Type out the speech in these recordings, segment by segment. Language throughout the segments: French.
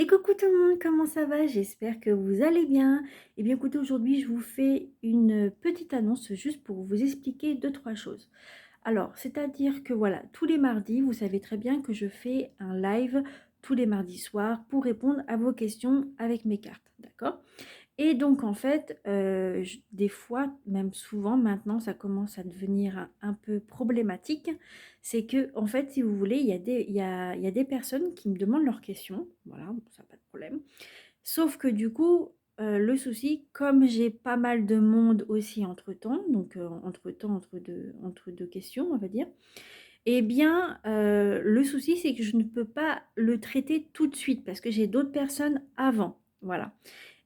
Et coucou tout le monde, comment ça va? J'espère que vous allez bien. Eh bien écoutez, aujourd'hui je vous fais une petite annonce juste pour vous expliquer deux, trois choses. Alors, c'est-à-dire que voilà, tous les mardis, vous savez très bien que je fais un live tous les mardis soirs pour répondre à vos questions avec mes cartes, d'accord? Et donc en fait, des fois, même souvent maintenant, ça commence à devenir un peu problématique. C'est que en fait, si vous voulez, il y a des personnes qui me demandent leurs questions. Voilà, bon, ça pas de problème. Sauf que du coup, le souci, comme j'ai pas mal de monde aussi entre-temps, donc entre-temps, entre deux questions, on va dire, eh bien, le souci, c'est que je ne peux pas le traiter tout de suite parce que j'ai d'autres personnes avant. Voilà.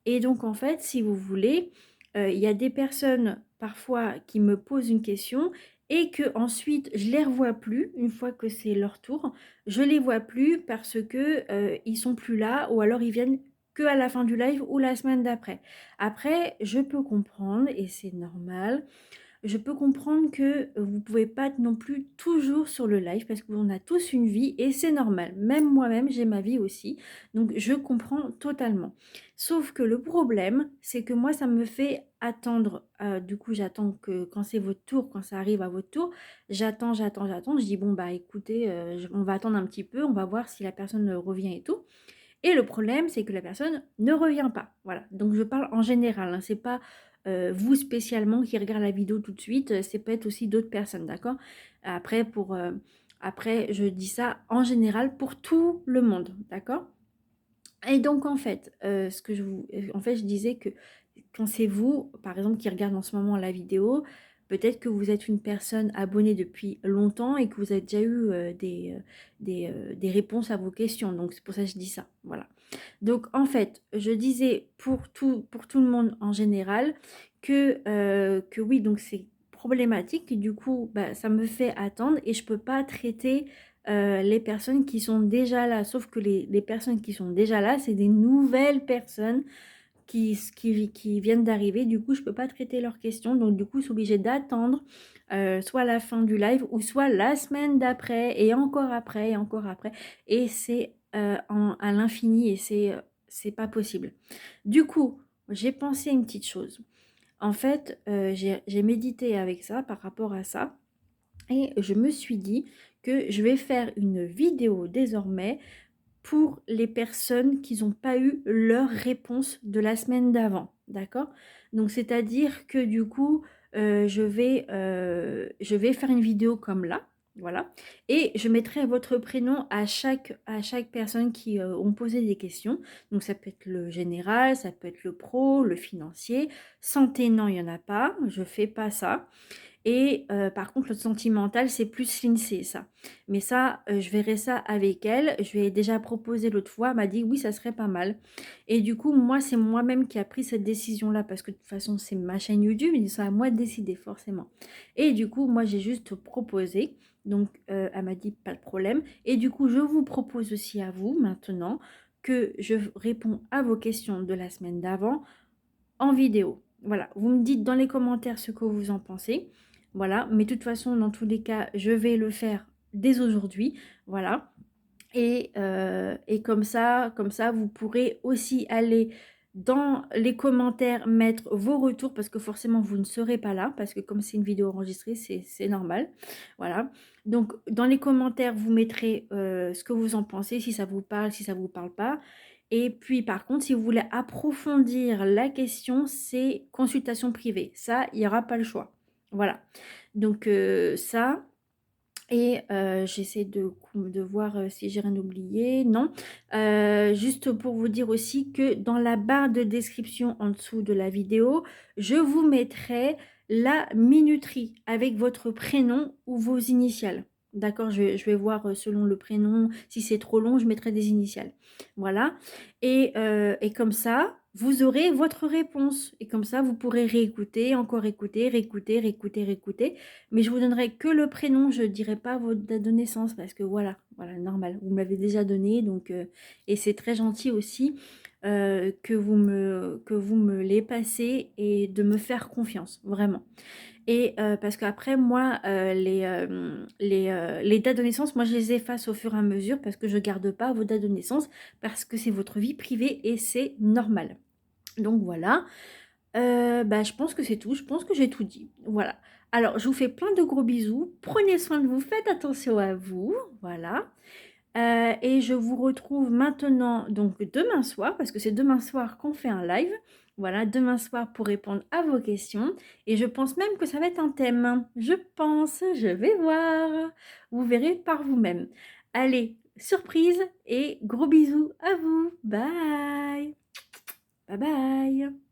Et donc en fait, si vous voulez, il y a des personnes parfois qui me posent une question et que ensuite je les revois plus une fois que c'est leur tour. Je les vois plus parce que, ils sont plus là ou alors ils viennent qu'à la fin du live ou la semaine d'après. Après, je peux comprendre et c'est normal, je peux comprendre que vous pouvez pas être non plus toujours sur le live parce qu'on a tous une vie et c'est normal. Même moi-même, j'ai ma vie aussi. Donc je comprends totalement. Sauf que le problème, c'est que moi, ça me fait attendre. Du coup, j'attends que quand c'est votre tour, quand ça arrive à votre tour, j'attends. Je dis, bon, bah écoutez, on va attendre un petit peu, on va voir si la personne revient et tout. Et le problème, c'est que la personne ne revient pas. Voilà. Donc je parle en général, hein. C'est pas vous spécialement qui regarde la vidéo tout de suite. C'est peut être aussi d'autres personnes, d'accord? Après, après, je dis ça en général pour tout le monde, d'accord? Et donc en fait, en fait, je disais que quand c'est vous, par exemple, qui regarde en ce moment la vidéo, peut-être que vous êtes une personne abonnée depuis longtemps et que vous avez déjà eu des réponses à vos questions. Donc c'est pour ça que je dis ça. Voilà. Donc en fait, je disais pour tout le monde en général que oui, donc c'est problématique et du coup, bah, ça me fait attendre et je peux pas traiter les personnes qui sont déjà là. Sauf que les personnes qui sont déjà là, c'est des nouvelles personnes qui viennent d'arriver. Du coup, je peux pas traiter leurs questions. Donc du coup, je suis obligée d'attendre soit la fin du live ou soit la semaine d'après et encore après et encore après. Et c'est à l'infini et c'est pas possible. Du coup, j'ai pensé à une petite chose. En fait, j'ai médité avec ça par rapport à ça. Et je me suis dit que je vais faire une vidéo désormais pour les personnes qui n'ont pas eu leur réponse de la semaine d'avant, d'accord? Donc c'est-à-dire que du coup, je vais faire une vidéo comme là, voilà, et je mettrai votre prénom à chaque personne qui ont posé des questions. Donc ça peut être le général, ça peut être le pro, le financier. Santé, non, il n'y en a pas, je fais pas ça. Et par contre, le sentimental, c'est plus l'INSEE, ça. Mais ça, je verrai ça avec elle. Je lui ai déjà proposé l'autre fois, elle m'a dit: «Oui, ça serait pas mal» et du coup, moi, c'est moi-même qui a pris cette décision-là parce que de toute façon, c'est ma chaîne YouTube et c'est à moi de décider forcément et du coup, moi, j'ai juste proposé donc elle m'a dit: «Pas de problème» et du coup, je vous propose aussi à vous, maintenant, que je réponds à vos questions de la semaine d'avant en vidéo. Voilà, vous me dites dans les commentaires ce que vous en pensez. Voilà, mais de toute façon, dans tous les cas, je vais le faire dès aujourd'hui. Voilà. Et comme ça, vous pourrez aussi aller dans les commentaires mettre vos retours parce que forcément, vous ne serez pas là parce que comme c'est une vidéo enregistrée, c'est normal. Voilà. Donc, dans les commentaires, vous mettrez ce que vous en pensez, si ça vous parle, si ça vous parle pas. Et puis, par contre, si vous voulez approfondir la question, c'est consultation privée. Ça, il n'y aura pas le choix. Voilà. Donc, ça. Et j'essaie de voir si j'ai rien oublié. Non. Juste pour vous dire aussi que dans la barre de description en dessous de la vidéo, je vous mettrai la minuterie avec votre prénom ou vos initiales. D'accord, je vais voir selon le prénom. Si c'est trop long, je mettrai des initiales. Voilà. Et comme ça, vous aurez votre réponse. Et comme ça, vous pourrez réécouter, encore écouter, réécouter, réécouter, réécouter. Mais je vous donnerai que le prénom, je ne dirai pas votre date de naissance parce que voilà, normal. Vous me l'avez déjà donné, donc et c'est très gentil aussi que vous me les passez et de me faire confiance, vraiment. Et parce qu'après moi, les dates de naissance, moi je les efface au fur et à mesure parce que je garde pas vos dates de naissance parce que c'est votre vie privée et c'est normal. Donc voilà, bah, je pense que c'est tout, je pense que j'ai tout dit. Voilà. Alors je vous fais plein de gros bisous, prenez soin de vous, faites attention à vous, voilà. Et je vous retrouve maintenant, donc demain soir, parce que c'est demain soir qu'on fait un live. Voilà, demain soir pour répondre à vos questions. Et je pense même que ça va être un thème. Je pense, je vais voir. Vous verrez par vous-même. Allez, surprise et gros bisous à vous. Bye. Bye bye.